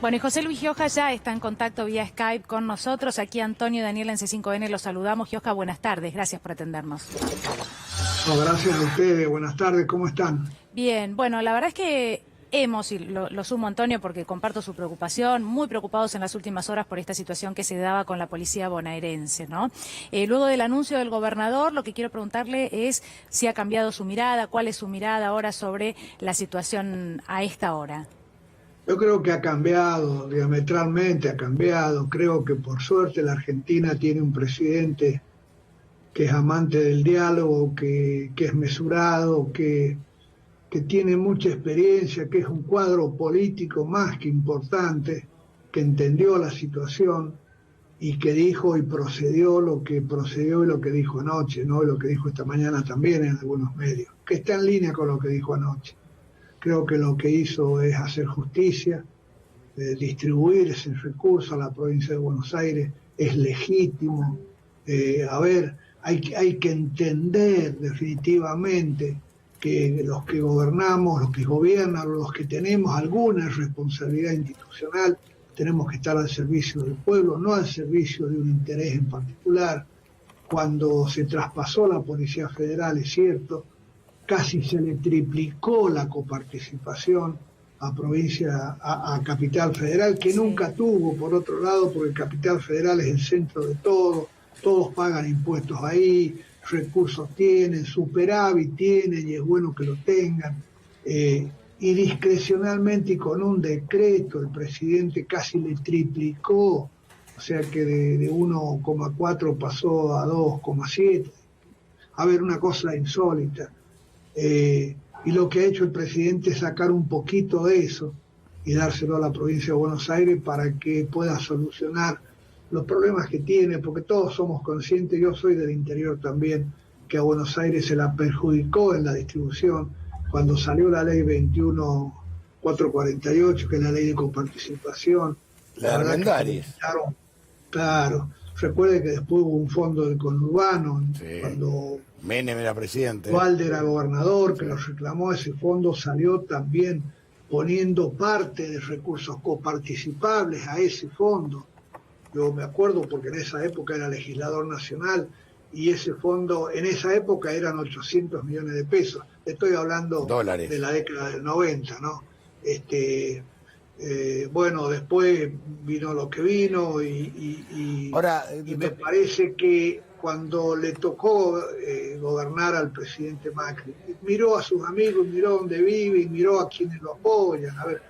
Bueno, y José Luis Gioja ya está en contacto vía Skype con nosotros. Aquí Antonio y Daniel en C5N los saludamos. Gioja, buenas tardes. Gracias por atendernos. No, gracias a ustedes. Buenas tardes. ¿Cómo están? Bien, bueno, la verdad es que hemos, y lo sumo Antonio porque comparto su preocupación, muy preocupados en las últimas horas por esta situación que se daba con la policía bonaerense, ¿no? Luego del anuncio del gobernador, lo que quiero preguntarle es si ha cambiado su mirada, cuál es su mirada ahora sobre la situación a esta hora. Yo creo que ha cambiado, diametralmente ha cambiado. Creo que por suerte la Argentina tiene un presidente que es amante del diálogo, que es mesurado, que tiene mucha experiencia, que es un cuadro político más que importante, que entendió la situación y que dijo y procedió lo que procedió y lo que dijo anoche, ¿no? Y lo que dijo esta mañana también en algunos medios, que está en línea con lo que dijo anoche. Creo que lo que hizo es hacer justicia, distribuir ese recurso a la provincia de Buenos Aires, es legítimo. Hay que entender definitivamente que los que gobernamos, los que gobiernan, los que tenemos alguna responsabilidad institucional, tenemos que estar al servicio del pueblo, no al servicio de un interés en particular. Cuando se traspasó la Policía Federal, es cierto, casi se le triplicó la coparticipación a Capital Federal, que nunca tuvo, por otro lado, porque Capital Federal es el centro de todo, todos pagan impuestos ahí, recursos tienen, superávit tienen, y es bueno que lo tengan. Y discrecionalmente y con un decreto el presidente casi le triplicó, o sea que de 1,4 pasó a 2,7. A ver, una cosa insólita. Y lo que ha hecho el presidente es sacar un poquito de eso y dárselo a la provincia de Buenos Aires para que pueda solucionar los problemas que tiene, porque todos somos conscientes, yo soy del interior también, que a Buenos Aires se la perjudicó en la distribución cuando salió la ley 21.448, que es la ley de coparticipación. La Armendáriz. Claro, recuerde que después hubo un fondo del conurbano, sí, cuando Menem era presidente. Duhalde era gobernador, que lo reclamó, ese fondo salió también poniendo parte de recursos coparticipables a ese fondo. Yo me acuerdo porque en esa época era legislador nacional y ese fondo en esa época eran 800 millones de pesos. Estoy hablando dólares de la década del 90, ¿no? Bueno, después vino lo que vino y me parece que cuando le tocó gobernar al presidente Macri, miró a sus amigos, miró dónde vive y miró a quienes lo apoyan. A ver,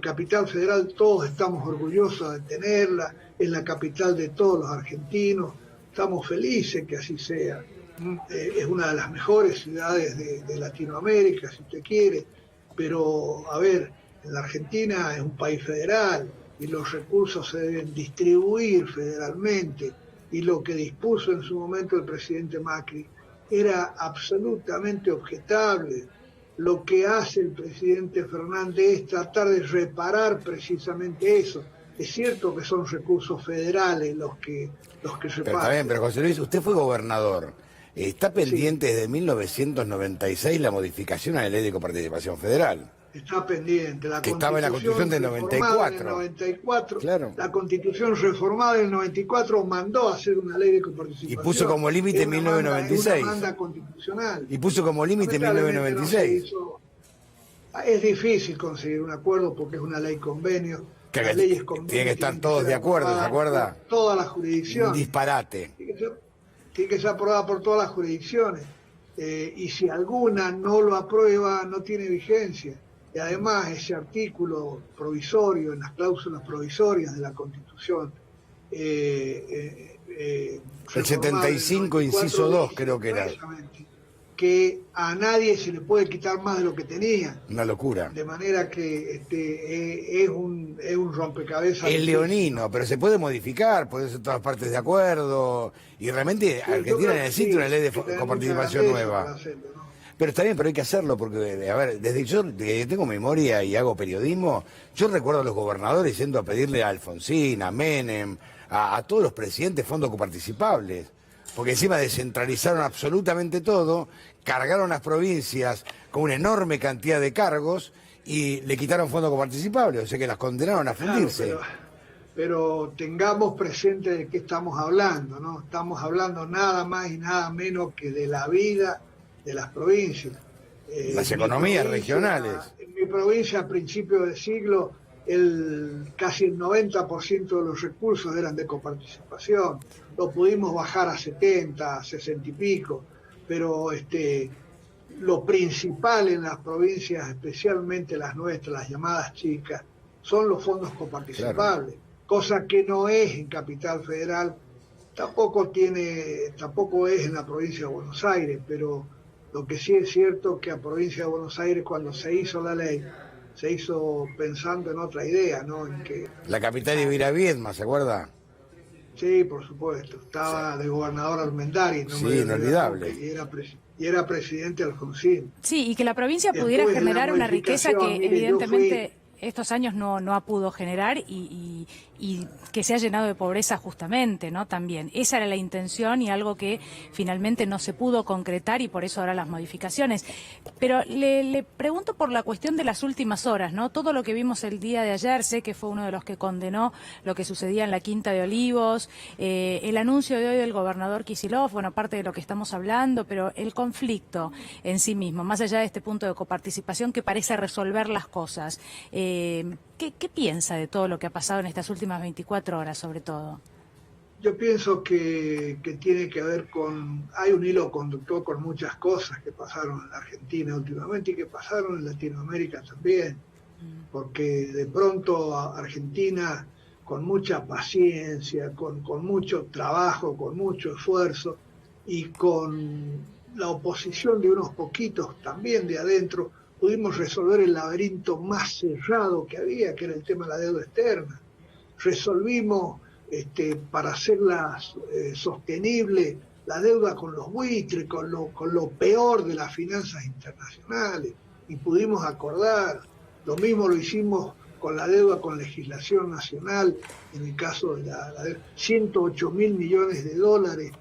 Capital Federal, todos estamos orgullosos de tenerla, es la capital de todos los argentinos, estamos felices que así sea. Es una de las mejores ciudades de Latinoamérica, si usted quiere, pero a ver, la Argentina es un país federal y los recursos se deben distribuir federalmente, y lo que dispuso en su momento el presidente Macri era absolutamente objetable. Lo que hace el presidente Fernández es tratar de reparar precisamente eso. Es cierto que son recursos federales los que reparten. Pero está bien, pero José Luis, usted fue gobernador. ¿Está pendiente desde 1996 la modificación a la ley de coparticipación federal? Está pendiente. Que estaba en la Constitución del 94. Claro. La Constitución reformada del 94 mandó a hacer una ley de coparticipación. Y puso como límite en 1996. Una demanda constitucional. Y puso como límite en 1996. Es difícil conseguir un acuerdo porque es una ley convenio. Las leyes convenio tienen que estar todos de acuerdo, ¿se acuerda? Todas las jurisdicciones. Un disparate. Tiene que ser aprobada por todas las jurisdicciones. Y si alguna no lo aprueba, no tiene vigencia. Y además ese artículo provisorio, en las cláusulas provisorias de la Constitución, el 75, inciso 2, creo que era. Que a nadie se le puede quitar más de lo que tenía. Una locura. De manera que es un rompecabezas. Es leonino, pero se puede modificar, puede ser todas partes de acuerdo. Y realmente Argentina necesita una ley de coparticipación nueva. Hacerlo, ¿no? Pero está bien, pero hay que hacerlo, porque, a ver, desde que tengo memoria y hago periodismo, yo recuerdo a los gobernadores yendo a pedirle a Alfonsín, a Menem, a todos los presidentes fondos coparticipables, porque encima descentralizaron absolutamente todo, cargaron las provincias con una enorme cantidad de cargos Y le quitaron fondos coparticipables, o sea que las condenaron a Claro, fundirse. pero tengamos presente de qué estamos hablando, ¿no? Estamos hablando nada más y nada menos que de la vida de las provincias. Las En mi economías provincia- regionales. En mi provincia, a principios de siglo, casi el 90% de los recursos eran de coparticipación. Lo pudimos bajar a 70, 60 y pico, pero lo principal en las provincias, especialmente las nuestras, las llamadas chicas, son los fondos coparticipables, cosa que no es en Capital Federal, tampoco es en la provincia de Buenos Aires, pero lo que sí es cierto que a provincia de Buenos Aires, cuando se hizo la ley, se hizo pensando en otra idea, ¿no? En que, La capital de Viedma, ¿se acuerda? sí, por supuesto, estaba de gobernador Armendáriz, no Sí, me voy a olvidar inolvidable. nunca, y era presidente Alfonsín. Sí, y que la provincia Después pudiera de la generar una riqueza que modificación, mire, yo evidentemente estos años no pudo generar y que se ha llenado de pobreza justamente, ¿no? También. Esa era la intención y algo que finalmente no se pudo concretar y por eso ahora las modificaciones. Pero le pregunto por la cuestión de las últimas horas, ¿no? Todo lo que vimos el día de ayer, sé que fue uno de los que condenó lo que sucedía en la Quinta de Olivos, el anuncio de hoy del gobernador Kicillof, bueno, aparte de lo que estamos hablando, pero el conflicto en sí mismo, más allá de este punto de coparticipación que parece resolver las cosas. ¿Qué piensa de todo lo que ha pasado en estas últimas 24 horas, sobre todo? Yo pienso que tiene que ver hay un hilo conductor con muchas cosas que pasaron en la Argentina últimamente y que pasaron en Latinoamérica también, porque de pronto Argentina, con mucha paciencia, con mucho trabajo, con mucho esfuerzo y con la oposición de unos poquitos también de adentro, pudimos resolver el laberinto más cerrado que había, que era el tema de la deuda externa. Resolvimos, para hacerla sostenible, la deuda con los buitres, con lo peor de las finanzas internacionales, y pudimos acordar. Lo mismo lo hicimos con la deuda con legislación nacional, en el caso de la 108.000 millones de dólares,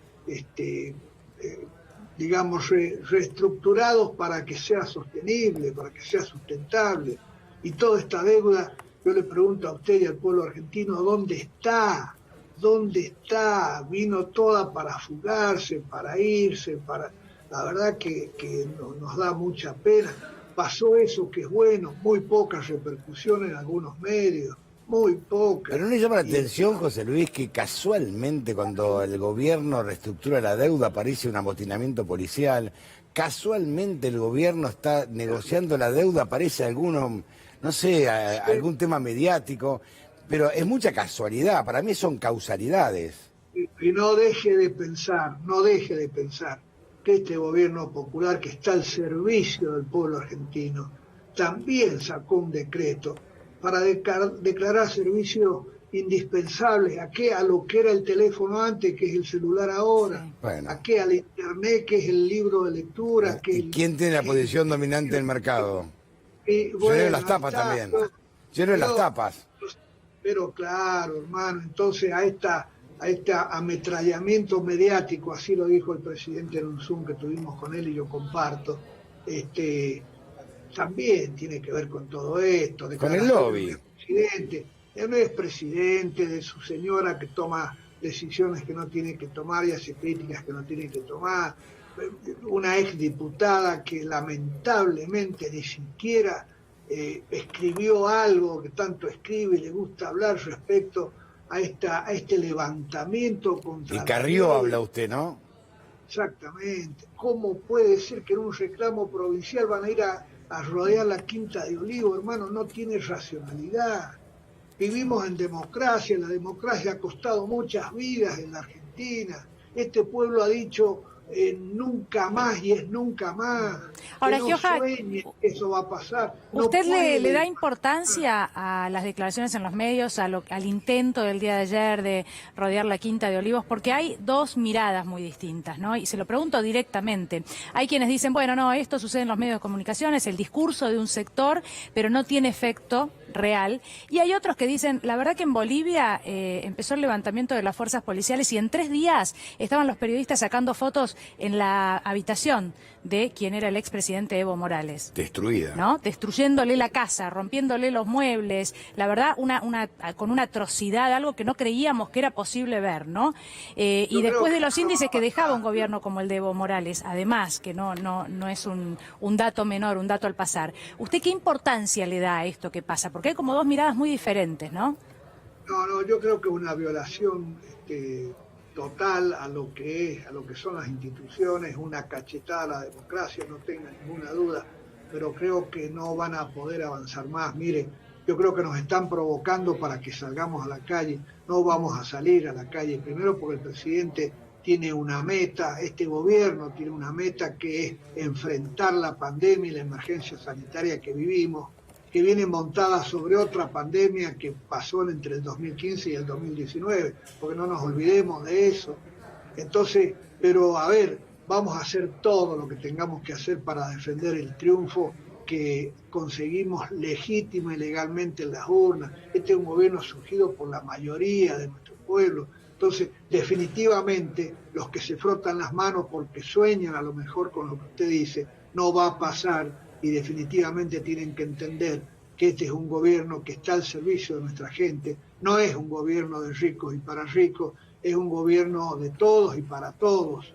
digamos, reestructurados para que sea sostenible, para que sea sustentable. Y toda esta deuda, yo le pregunto a usted y al pueblo argentino, ¿dónde está? ¿Dónde está? Vino toda para fugarse, para irse, la verdad que nos da mucha pena. Pasó eso que es bueno, muy poca repercusión en algunos medios, muy poca. Pero no le llama la atención, José Luis, que casualmente cuando el gobierno reestructura la deuda aparece un amotinamiento policial, casualmente el gobierno está negociando la deuda, aparece alguno, no sé, algún tema mediático, pero es mucha casualidad, para mí son causalidades. Y no deje de pensar que este gobierno popular que está al servicio del pueblo argentino también sacó un decreto para declarar servicios indispensables. ¿A lo que era el teléfono antes, que es el celular ahora? Sí. Bueno. Al internet, que es el libro de lectura? ¿Y quién tiene la posición dominante del mercado? Bueno, lleno las tapas también. Lleno las tapas. Pero claro, hermano, entonces a este ametrallamiento mediático, así lo dijo el presidente en un Zoom que tuvimos con él y yo comparto, también tiene que ver con todo esto. Con el lobby. Él no es presidente de su señora que toma decisiones que no tiene que tomar y hace críticas que no tiene que tomar. Una exdiputada que lamentablemente ni siquiera escribió algo, que tanto escribe y le gusta hablar respecto a este levantamiento contra... Y Carrió habla usted, ¿no? Exactamente. ¿Cómo puede ser que en un reclamo provincial van a ir a rodear la Quinta de Olivos, hermano? No tiene racionalidad. Vivimos en democracia, la democracia ha costado muchas vidas en la Argentina. Este pueblo ha dicho nunca más y es nunca más. Ahora, que no sueñe, eso va a pasar. ¿Usted le da importancia a las declaraciones en los medios, al intento del día de ayer de rodear la Quinta de Olivos? Porque hay dos miradas muy distintas, ¿no? Y se lo pregunto directamente. Hay quienes dicen, bueno, no, esto sucede en los medios de comunicación, es el discurso de un sector, pero no tiene efecto real. Y hay otros que dicen, la verdad que en Bolivia empezó el levantamiento de las fuerzas policiales y en 3 días estaban los periodistas sacando fotos en la habitación de quien era el expresidente Evo Morales. Destruida. ¿No? Destruyéndole la casa, rompiéndole los muebles, la verdad, con una atrocidad, algo que no creíamos que era posible ver, ¿no? Y después de los índices que dejaba un gobierno como el de Evo Morales, además, que no es un dato menor, un dato al pasar. ¿Usted qué importancia le da a esto que pasa? Porque hay como dos miradas muy diferentes, ¿no? No, yo creo que una violación total a lo que son las instituciones, una cachetada a la democracia, no tenga ninguna duda, pero creo que no van a poder avanzar más. Mire, yo creo que nos están provocando para que salgamos a la calle. No vamos a salir a la calle, primero porque el presidente tiene una meta, este gobierno tiene una meta que es enfrentar la pandemia y la emergencia sanitaria que vivimos, que viene montada sobre otra pandemia que pasó entre el 2015 y el 2019, porque no nos olvidemos de eso. Entonces, pero a ver, vamos a hacer todo lo que tengamos que hacer para defender el triunfo que conseguimos legítima y legalmente en las urnas. Este es un gobierno surgido por la mayoría de nuestro pueblo. Entonces, definitivamente, los que se frotan las manos porque sueñan a lo mejor con lo que usted dice, no va a pasar, y definitivamente tienen que entender que este es un gobierno que está al servicio de nuestra gente, no es un gobierno de ricos y para ricos, es un gobierno de todos y para todos.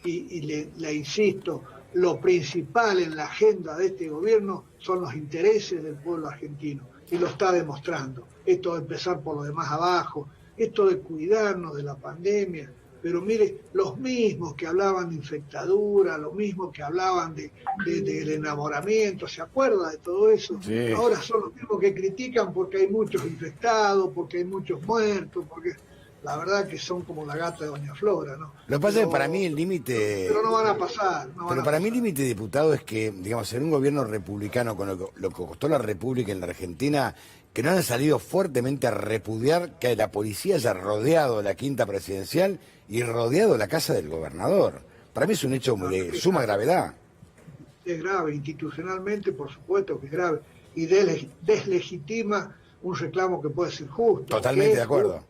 Y le insisto, lo principal en la agenda de este gobierno son los intereses del pueblo argentino, y lo está demostrando. Esto de empezar por lo de más abajo, esto de cuidarnos de la pandemia, pero mire, los mismos que hablaban de infectadura, los mismos que hablaban del enamoramiento, ¿se acuerda de todo eso? Sí. Ahora son los mismos que critican porque hay muchos infectados, porque hay muchos muertos, porque la verdad que son como la gata de Doña Flora, ¿no? Lo que pasa es que para mí el límite... Pero no van a pasar. Mí el límite, diputado, es que, digamos, en un gobierno republicano, con lo que costó la República en la Argentina, que no han salido fuertemente a repudiar que la policía haya rodeado la quinta presidencial y rodeado la casa del gobernador. Para mí es un hecho de suma gravedad. Es grave, institucionalmente, por supuesto que es grave, y deslegitima un reclamo que puede ser justo. Totalmente de acuerdo.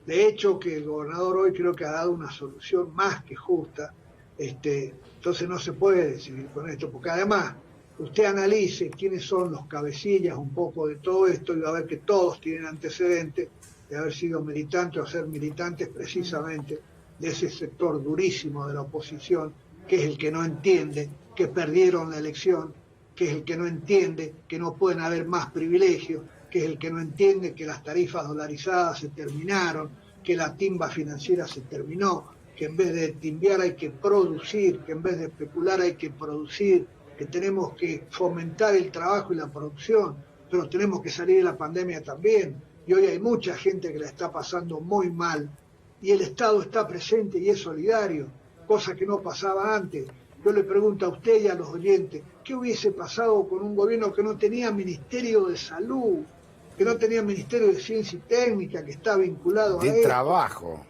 De hecho, que el gobernador hoy creo que ha dado una solución más que justa, entonces no se puede seguir con esto, porque además usted analice quiénes son los cabecillas un poco de todo esto y va a ver que todos tienen antecedentes de haber sido militantes o ser militantes precisamente de ese sector durísimo de la oposición, que es el que no entiende que perdieron la elección, que es el que no entiende que no pueden haber más privilegios, que es el que no entiende que las tarifas dolarizadas se terminaron, que la timba financiera se terminó, que en vez de timbiar hay que producir, que en vez de especular hay que producir, que tenemos que fomentar el trabajo y la producción, pero tenemos que salir de la pandemia también. Y hoy hay mucha gente que la está pasando muy mal, y el Estado está presente y es solidario, cosa que no pasaba antes. Yo le pregunto a usted y a los oyentes, ¿qué hubiese pasado con un gobierno que no tenía Ministerio de Salud, que no tenía Ministerio de Ciencia y Técnica, que está vinculado a de trabajo?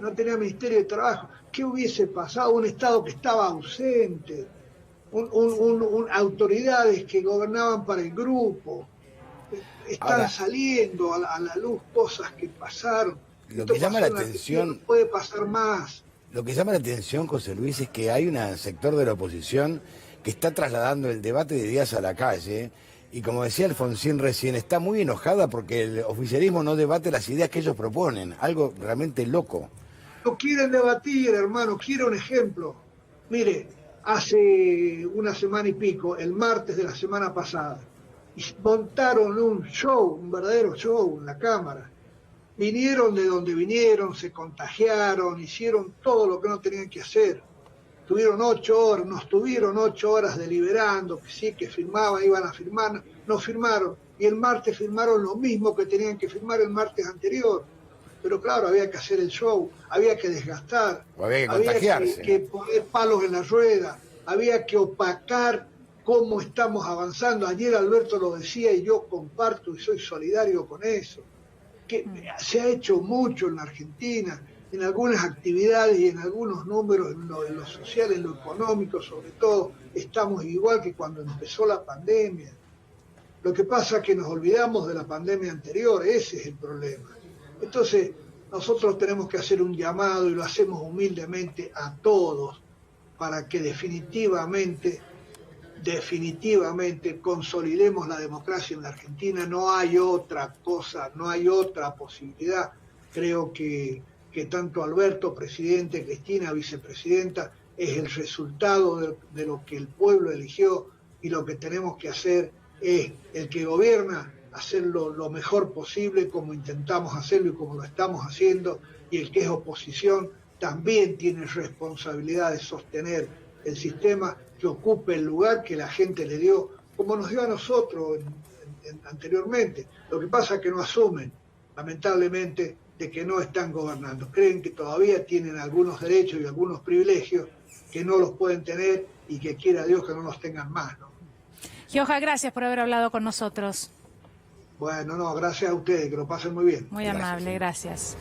No tenía Ministerio de Trabajo. ¿Qué hubiese pasado? Un Estado que estaba ausente, autoridades que gobernaban para el grupo. Están ahora, saliendo a la luz cosas que pasaron. Lo que llama la atención... No puede pasar más. Lo que llama la atención, José Luis, es que hay un sector de la oposición que está trasladando el debate de ideas a la calle, y como decía Alfonsín recién, está muy enojada porque el oficialismo no debate las ideas que ellos proponen, algo realmente loco. No quieren debatir, hermano, quiero un ejemplo. Mire, hace una semana y pico, el martes de la semana pasada, montaron un show, un verdadero show en la Cámara. Vinieron de donde vinieron, se contagiaron, hicieron todo lo que no tenían que hacer. Tuvieron 8 horas, nos tuvieron 8 horas deliberando, que sí, que firmaban, iban a firmar, no firmaron. Y el martes firmaron lo mismo que tenían que firmar el martes anterior. Pero claro, había que hacer el show, había que desgastar, había que poner palos en la rueda, había que opacar cómo estamos avanzando. Ayer Alberto lo decía y yo comparto y soy solidario con eso. Que se ha hecho mucho en la Argentina, en algunas actividades y en algunos números, en lo social, en lo económico sobre todo, estamos igual que cuando empezó la pandemia. Lo que pasa es que nos olvidamos de la pandemia anterior, ese es el problema. Entonces, nosotros tenemos que hacer un llamado, y lo hacemos humildemente a todos, para que definitivamente consolidemos la democracia en la Argentina. No hay otra cosa, no hay otra posibilidad. Creo que tanto Alberto, presidente, Cristina, vicepresidenta, es el resultado de lo que el pueblo eligió, y lo que tenemos que hacer es, el que gobierna, hacerlo lo mejor posible, como intentamos hacerlo y como lo estamos haciendo, y el que es oposición también tiene responsabilidad de sostener el sistema, que ocupe el lugar que la gente le dio, como nos dio a nosotros anteriormente. Lo que pasa es que no asumen, lamentablemente, de que no están gobernando. Creen que todavía tienen algunos derechos y algunos privilegios que no los pueden tener, y que quiera Dios que no los tengan más, ¿no? Gioja, gracias por haber hablado con nosotros. Bueno, no, gracias a ustedes, que lo pasen muy bien. Muy amable, gracias.